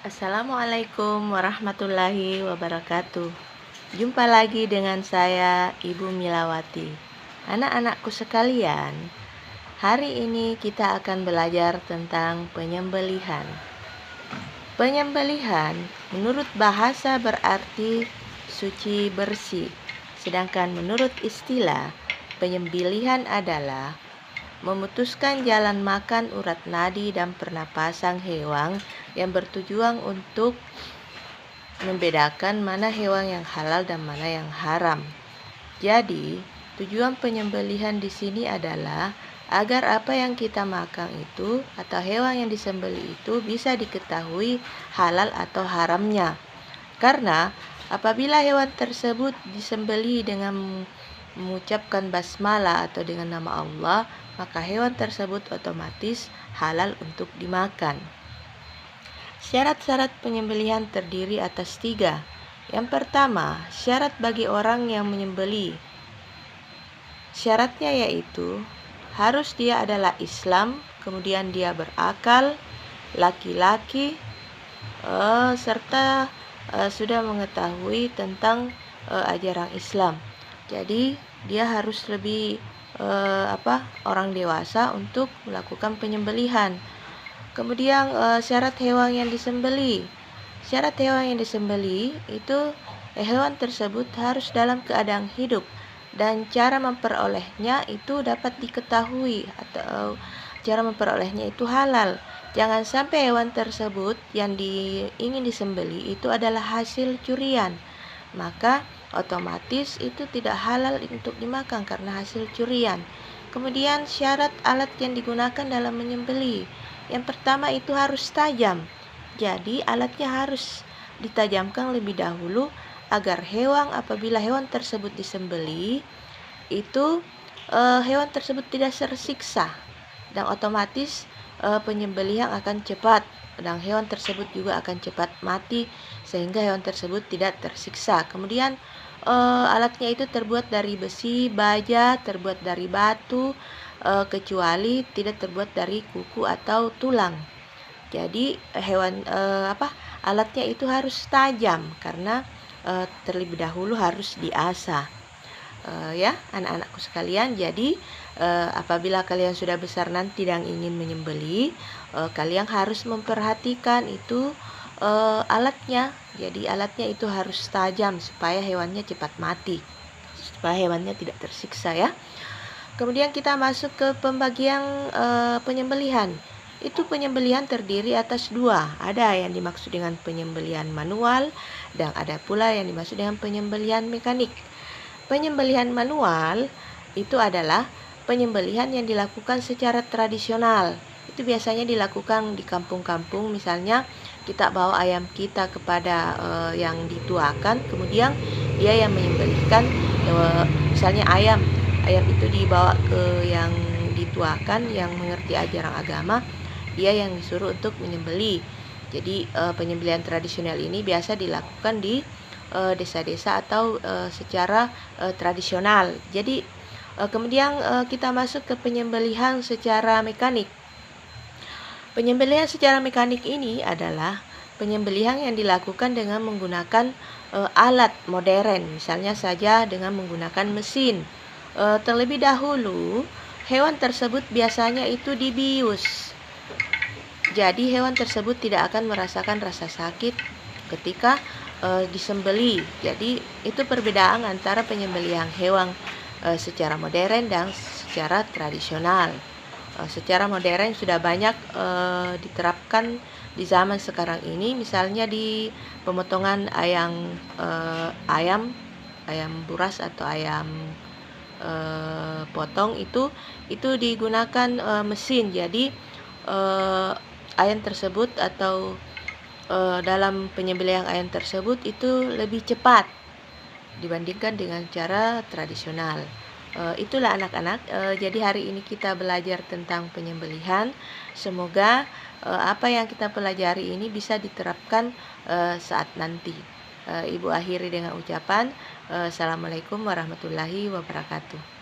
Assalamualaikum warahmatullahi wabarakatuh. Jumpa lagi dengan saya, Ibu Milawati. Anak-anakku sekalian, hari ini kita akan belajar tentang penyembelihan. Penyembelihan menurut bahasa berarti suci bersih, sedangkan menurut istilah, penyembelihan adalah memutuskan jalan makan, urat nadi, dan pernapasan hewan yang bertujuan untuk membedakan mana hewan yang halal dan mana yang haram. Jadi, tujuan penyembelihan di sini adalah agar apa yang kita makan itu atau hewan yang disembelih itu bisa diketahui halal atau haramnya. Karena apabila hewan tersebut disembelih dengan mengucapkan basmalah atau dengan nama Allah, maka hewan tersebut otomatis halal untuk dimakan. Syarat-syarat penyembelihan terdiri atas 3. Yang pertama, syarat bagi orang yang menyembelih. Syaratnya yaitu harus dia adalah Islam, kemudian dia berakal, laki-laki, serta sudah mengetahui tentang ajaran Islam. Jadi dia harus lebih orang dewasa untuk melakukan penyembelihan. Kemudian syarat hewan yang disembelih. Syarat hewan yang disembelih itu hewan tersebut harus dalam keadaan hidup dan cara memperolehnya itu dapat diketahui atau cara memperolehnya itu halal. Jangan sampai hewan tersebut yang ingin disembelih itu adalah hasil curian, maka otomatis itu tidak halal untuk dimakan karena hasil curian. Kemudian syarat alat yang digunakan dalam menyembelih. Yang pertama itu harus tajam. Jadi alatnya harus ditajamkan lebih dahulu agar apabila hewan tersebut disembelih itu hewan tersebut tidak tersiksa dan otomatis penyembelihan akan cepat dan hewan tersebut juga akan cepat mati sehingga hewan tersebut tidak tersiksa. Kemudian alatnya itu terbuat dari besi, baja, terbuat dari batu, kecuali tidak terbuat dari kuku atau tulang. Jadi alatnya itu harus tajam karena terlebih dahulu harus diasah. Ya, anak-anakku sekalian, jadi apabila kalian sudah besar nanti dan ingin menyembelih, kalian harus memperhatikan itu alatnya. Jadi alatnya itu harus tajam supaya hewannya cepat mati, supaya hewannya tidak tersiksa ya. Kemudian kita masuk ke pembagian penyembelihan. Itu penyembelihan terdiri atas 2. Ada yang dimaksud dengan penyembelihan manual dan ada pula yang dimaksud dengan penyembelihan mekanik. Penyembelihan manual itu adalah penyembelihan yang dilakukan secara tradisional. Itu biasanya dilakukan di kampung-kampung, misalnya kita bawa ayam kita kepada yang dituakan, kemudian dia yang menyembelihkan, misalnya ayam itu dibawa ke yang dituakan yang mengerti ajaran agama, dia yang disuruh untuk menyembelih. Jadi penyembelihan tradisional ini biasa dilakukan di desa-desa atau secara tradisional. Jadi kemudian kita masuk ke penyembelihan secara mekanik. Penyembelihan secara mekanik ini adalah penyembelihan yang dilakukan dengan menggunakan alat modern, misalnya saja dengan menggunakan mesin. Terlebih dahulu hewan tersebut biasanya itu dibius. Jadi hewan tersebut tidak akan merasakan rasa sakit ketika disembelih. Jadi itu perbedaan antara penyembelihan hewan secara modern dan secara tradisional. Secara modern sudah banyak diterapkan di zaman sekarang ini, misalnya di pemotongan ayam buras atau ayam potong itu digunakan mesin. Jadi ayam tersebut atau dalam penyembelihan ayam tersebut itu lebih cepat dibandingkan dengan cara tradisional. Itulah anak-anak, jadi hari ini kita belajar tentang penyembelihan. Semoga apa yang kita pelajari ini bisa diterapkan saat nanti. Ibu akhiri dengan ucapan Assalamualaikum warahmatullahi wabarakatuh.